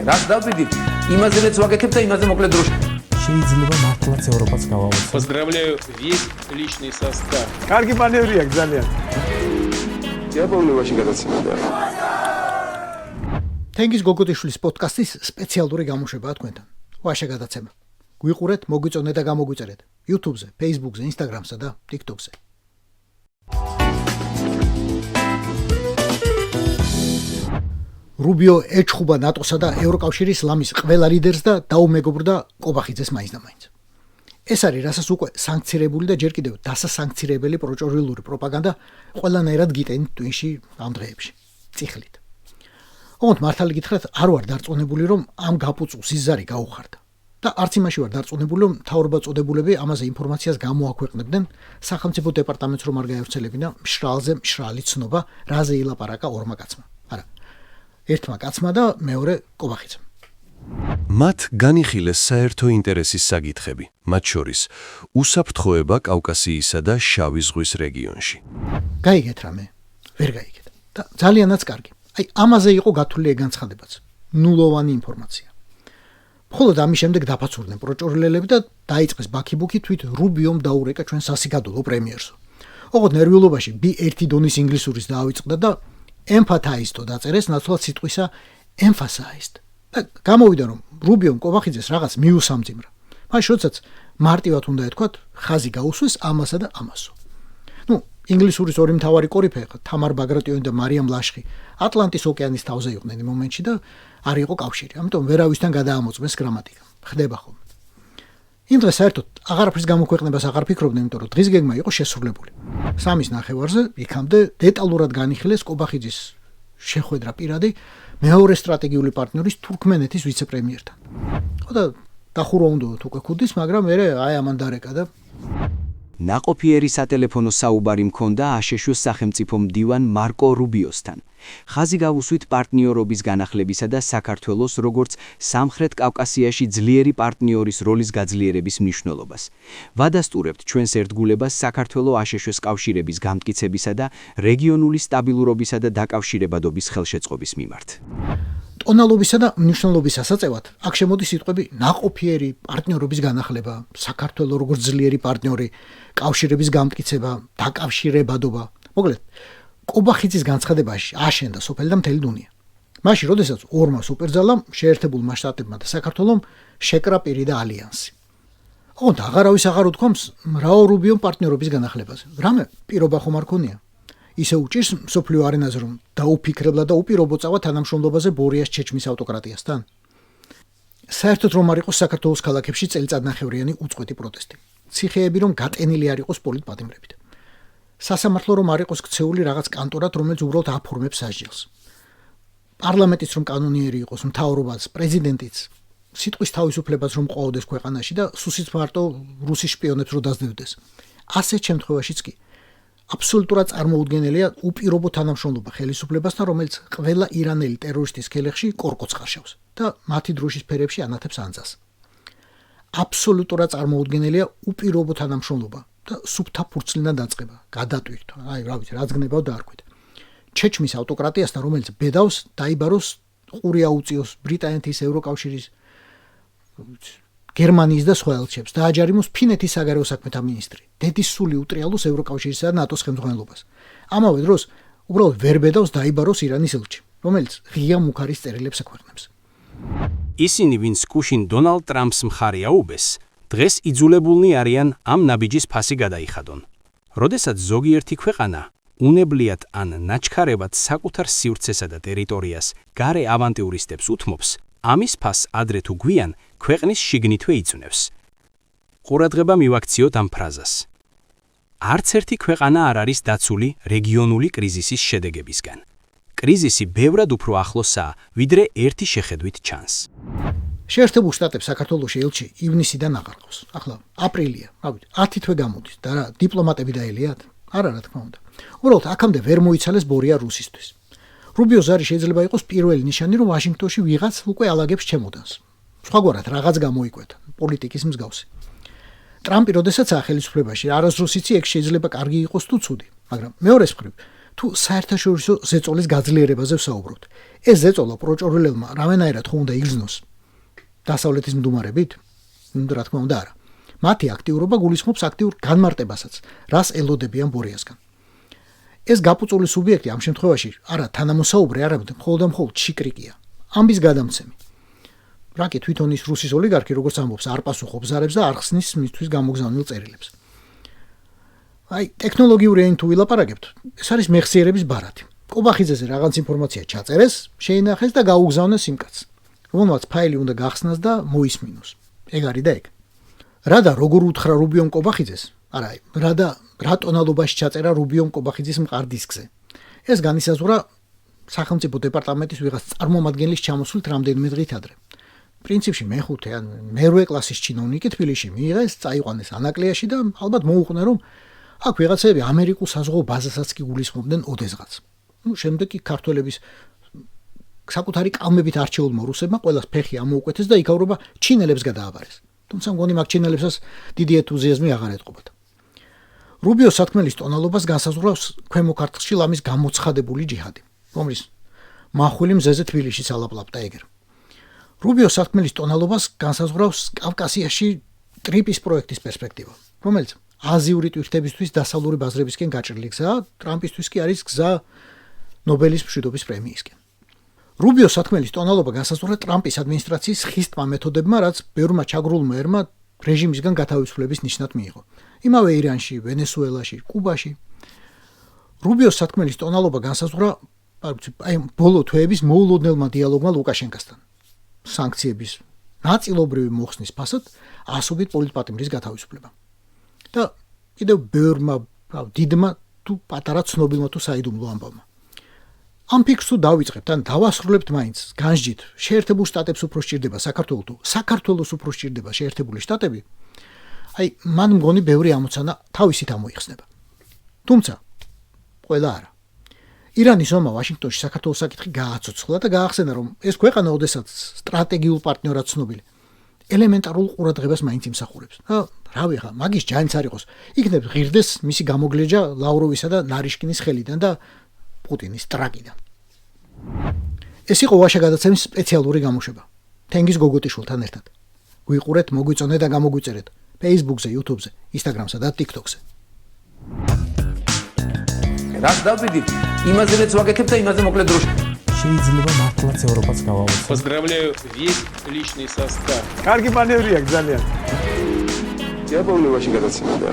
რას დავდივით, იმაზეც ვაკეთებ და იმაზე მოკლედ დროში. შეიძლება მართლაც ევროპაც გავავოცოთ. Поздравляю весь личный состав. კარგი მანევრია ძალიან. დიაბოლოვაში გადაცემდა. თენგიზ გოგოდიშვილის პოდკასტის სპეციალური გამოშვებაა თქვენთან. ვაშა გადაცემა. გვიყურეთ, მოგვიწონეთ და გამოგვიწერეთ YouTube-ზე, Facebook-ზე, Instagram-სა და TikTok-ზე. რუბიო ეჩხუბა ნატოსა და ევროკავშირის ლამის ყველა ლიდერს და დაუმეგობრდა კობახიძეს მაინც. ეს არის რასაც უკვე სანქცირებული და ჯერ კიდევ დასასანქცირებელი პროჭორილური პროპაგანდა ყველანაირად გიტენით ტვინში ამ დღეებში. წიხლით. ოღონდ მართალი გითხრათ, არ ვარ დარწმუნებული, რომ ამ გაფუწუს იზარი გაუხარდა. და არც იმაში ვარ დარწმუნებული, რომ მთავრობა წოდებულები ამაზე ინფორმაციას გამოაქვეყნებდნენ სახელმწიფო დეპარტამენტს, რომ არ გაევრცელებინა მშრალზე მშრალი ცნობა, რაზე ილაპარაკა ორმა კაცმა. არა. ერთმა კაცმა და მეორე კობახიძემ. მათ განიხილეს საერთო ინტერესის საკითხები, მათ შორის უსაფრთხოება კავკასიისა და შავი ზღვის რეგიონში. გაიგეთ რამე? ვერ გაიგეთ. და ძალიანაც კარგი. აი ამაზე იყო გათვლილი განცხადებაც. ნულოვანი ინფორმაცია. მხოლოდ ამის შემდეგ დაფაცურდნენ პროჭორილელები და დაიწყეს ბაქიბუქი თვით რუბიომ დაურეკა ჩვენ სასიკადულო პრემიერსო. ოღონდ ნერვიულობაში B1 დონის ინგლისურის დაავიწყდა და emphasized დაწერეს ნაცვლად სიტყვისა emphasized. და გამოვიდა რომ რუბიომ კობახიძეს რაღაც მიუსამძიმრა. მაშინ როდესაც მარტივად უნდა ეთქვათ, ხაზი გაუსვეს ამასა და ამასო. ინგლისურის ორი მთავარი კორიფეი, თამარ ბაგრატიონი და მარიამ ლაშხი, ატლანტის ოკეანის თავზე იყვნენ იმ მომენტში და არ იყო კავშირი. ამიტომ ვერავისთან გადაამოწმეს გრამატიკა. ხდება ხოლმე. იმ დღეს საერთოდ აღარაფრის გამოქვეყნებას აღარ ფიქრობდნენ, იმიტომ რომ დღის გეგმა იყო შესრულებული. 3-ის ნახევარზე იქამდე დეტალურად განიხილეს კობახიძის შეხვედრა პირადი მეორე სტრატეგიული პარტნიორის თურქმენეთის ვიცე-პრემიერთან. და დახურვა უნდა უკვე ქუდის, მაგრამ მე აი ამან დარეკა და ნაყოფიერი სატელეფონო საუბარი მქონდა აშშ-ის სახელმწიფო მდივან მარკო რუბიოსთან. ხაზი გავუსვით პარტნიორობის განახლებისა და საქართველოს როგორც სამხრეთ კავკასიაში ძლიერი პარტნიორის როლის გაძლიერების მნიშვნელობას. ვადასტურებთ ჩვენს ერთგულებას საქართველოს აშშ-ის კავშირების გამტკიცებისა და რეგიონული სტაბილურობისა და დაკავშირებადობის ხელშეწყობის მიმართ. ტონალობისა და მნიშვნელობის ასაწევად აქ შემოდის სიტყვები ნაყოფიერი პარტნიორობის განახლება, საქართველოს როგორც ძლიერი პარტნიორი, კავშირების გამტკიცება, დაკავშირებადობა. მოკლედ, კობახიძის განცხადებაში აშენდა სოფელი და მთელი დუნია. მაშინ, როდესაც ორმა სუპერძალამ, შეერთებულმა შტატებმა და საქართველომ შეკრა პირი და ალიანსი. ოღონდ აღარავის აღარ უთქვამს რაო რუბიომ პარტნიორობის განახლებაზე. რამე პირობა ხომ არ ქონია? ისე უჭირს მსოფლიო არენაზე, რომ დაუფიქრებლა და უპირობო წავა თანამშრომლობაზე ბორიას ჩეჩმის ავტოკრატიასთან. საერთოდ რომ არ იყოს საქართველოს ქალაქებში წელიწადნახევრიანი უწყვეტი პროტესტი. ციხეები რომ გატენილი არ იყოს პოლიტპატიმრებით. სასამართლო რომ არ იყოს ქცეული რაღაც კანტორად, რომელიც უბრალოდ აფორმებს სასჯელს. პარლამენტიც რომ კანონიერი იყოს, მთავრობაც, პრეზიდენტიც, სიტყვის თავისუფლებას რომ ყვაოდეს ქვეყანაში და სუსიც მარტო რუსის შპიონებს რო დაძდევდეს. ასეთ შემთხვევაშიც კი აბსოლუტურად წარმოუდგენელია უპირობო თანამშრომლობა ხელისუფლებასთან, რომელიც ყველა ირანელი ტერორისტის ქელეხში კორკოც ხარშავს და მათი დროშის ფერებში ანათებს ანძას. აბსოლუტურად წარმოუდგენელია უპირობო თანამშრომლობა და სუფთა ფურცლიდან დაწყება, გადატვირთვა, აი რა ვიცი, რაც გნებავ დაარქვით. ჩეჩმის ავტოკრატიასთან, რომელიც ბედავს, დაიბაროს, ყური აუწიოს ბრიტანეთის, ევროკავშირის, გერმანიის და სხვა ელჩებს და აჯარიმოს ფინეთის საგარეო საქმეთა მინისტრი. დედის სული უტრიალოს ევროკავშირისა და ნატოს ხელმძღვანელობას. ამავე დროს უბრალოდ ვერ ბედავს დაიბაროს ირანის ელჩი, რომელიც ღია მუქარის წერილებს აქვეყნებს. ისინი, ვინც კუშინ დონალდ ტრამპს მხარი აუბეს, დღეს იძულებულნი არიან ამ ნაბიჯის ფასი გადაიხადონ. როდესაც ზოგიერთი ქვეყანა უნებლიათ ან ნაჩქარებად საკუთარ სივრცესა და ტერიტორიას გარე ავანტიურისტებს უთმობს, ამის ფასს ადრე თუ გვიან ქვეყნის შიგნითვე იწვნევს. ყურადღება მივაქციოთ ამ ფრაზას. არც ერთი ქვეყანა არ არის დაცული რეგიონული კრიზისის შედეგებისგან. კრიზისი ბევრად უფრო ახლოსაა, ვიდრე ერთი შეხედვით ჩანს. შეერთებულ შტატებს საქართველოში ელჩი ივნისიდან აღარ ყავს. ახლა აპრილია, რავით, 10 თვე გამოდის და რა დიპლომატები დაელიათ? არა, რა თქმა უნდა. უბრალოდ აქამდე ვერ მოიცალეს ბორია რუსისთვის. რუბიო ზარი შეიძლება იყოს პირველი ნიშანი, რომ ვაშინგტონში ვიღაც უკვე ალაგებს ჩემოდანს. სხვაგვარად რაღაც გამოიკვეთა, პოლიტიკის მსგავსი. ტრამპი როდესაც ახელისუფლებაში არასდროს იცი, ეგ შეიძლება კარგი იყოს თუ ცუდი, მაგრამ მეორეს მხრივ თუ საერთაშორისო ზეწოლის გაძლიერებაზე ვსაუბრობთ. ეს ზეწოლა პროჭორველმა რამენაირად ხო უნდა იგრძნოს დასავლეთის მდუმარებით? რა თქმა უნდა არა. მათი აქტიურობა გულისხმობს აქტიურ განმარტებასაც, რას ელოდებიან ბორიასგან. ეს გაფუწული სუბიექტი ამ შემთხვევაში არა თანამოსაუბრე, არამედ მხოლოდ და მხოლოდ შიკრიკია. ამბის გადამცემი. რაკი თვითონ ის რუსის ოლიგარქი როგორც ამბობს, არ პასუხობს ზარებს და არ ხსნის მისთვის გამოგზავნილ წერილებს. აი, ტექნოლოგიური ენით თუ ვილაპარაკებთ, ეს არის მეხსიერების ბარათი. კობახიძეზე რაღაც ინფორმაცია ჩაწერეს, შეინახეს და გაუგზავნეს იმ კაცს, რომელმაც ფაილი უნდა გახსნას და მოისმინოს. ეგ არის და ეგ. რა და როგორ უთხრა რუბიომ კობახიძეს? არა, რა ტონალობაში ჩაწერა რუბიომ კობახიძის მყარ დისკზე. ეს განისაზღვრა სახელმწიფო დეპარტამენტის ვიღაც წარმომადგენლის ჩამოსვლით რამდენიმე დღით ადრე. პრინციპში მეხუთე ან მერვე კლასის ჩინოვნიკი თბილისში მიიღეს, წაიყვანეს ანაკლიაში და ალბათ მოუყვნენ, რომ აქ ვიღაცები ამერიკულ საზღვაო ბაზასაც კი გულისხმობდნენ ოდესღაც. შემდეგ კი ქართველების საკუთარი კალმებით არჩეულმა რუსებმა ყველას ფეხი ამოუკვეთეს და იქაურობა ჩინელებს გადააბარეს. თუმცა მგონი მაგ ჩინელებსაც დიდი ენთუზიაზმი აღარ ეტყობათ. რუბიოს სათქმელის ტონალობას განსაზღვრავს ქვემო ქართლში ლამის გამოცხადებული ჯიჰადი, რომლის მახვილი მზეზე თბილისში ალაპლაპდა ეგერ. რუბიოს სათქმელის ტონალობას განსაზღვრავს კავკასიაში ტრიპის პროექტის პერსპექტივა, რომელიც აზიური ტვირთებისთვის დასავლური ბაზრებისკენ გაჭრილი გზაა, ტრამპისთვის კი არის გზა ნობელის მშვიდობის პრემიისკენ. რუბიოს სათქმელის ტონალობა განსაზღვრა ტრამპის ადმინისტრაციის ხისტმა მეთოდებმა, რაც ბევრმა ჩაგრულმა ერმა რეჟიმისგან გათავისუფლების ნიშნად მიიღო. იმავე ირანში, ვენესუელაში, კუბაში. რუბიოს სათქმელის ტონალობა განსაზღვრა აი ბოლო თვეების მოულოდნელმა დიალოგმა ლუკაშენკასთან. სანქციების ნაწილობრივი მოხსნის ფასად ასობით პოლიტპატიმრის გათავისუფლება. და კიდევ ბევრმა დიდმა თუ პატარა ცნობილმა თუ საიდუმლო ამბავმა. ამ ფიქრს თუ დავიწყებთ, ან დავასრულებთ მაინც განსჯით, შეერთებულ შტატებს უფრო სჭირდება საქართველოს თუ საქართველოს უფრო სჭირდება შეერთებული შტატები, აი, მან მგონი ბევრი ამოცანა თავისით ამოიხსნება. თუმცა, ყველა არა. ირანის ომმა ვაშინგტონში საქართველოს საკითხი გააცოცხლა და გაახსენა, რომ ეს ქვეყანა ოდესაც სტრატეგიულ პარტნიორად ცნობილი, ელემენტარულ ყურადღებას მაინც იმსახურებს. რავი ხა, მაგის ჯანიც არ იყოს, იქნებ ღირდეს მისი გამოგლეჯა ლავროვისა და ნარიშკინის ხელიდან და პუტინის ტრაგიდან. ეს იყო ვაშა გადაცემის სპეციალური გამოშვება. თენგიზ გოგოტიშვილთან ერთად. გვიყურეთ, მოგვიწონეთ და გამოგვიწერეთ Facebook-ზე, YouTube-ზე, Instagram-სა და TikTok-ზე. რაც დავიდით, იმაზეც ვაკეთებ და იმაზე მოკლედ დროში. შეიძლება მართლაც ევროპაც გავავოცოთ. Поздравляю весь личный состав. კარგი მანევრია ძალიან. იაპონიაში გადაცემდა.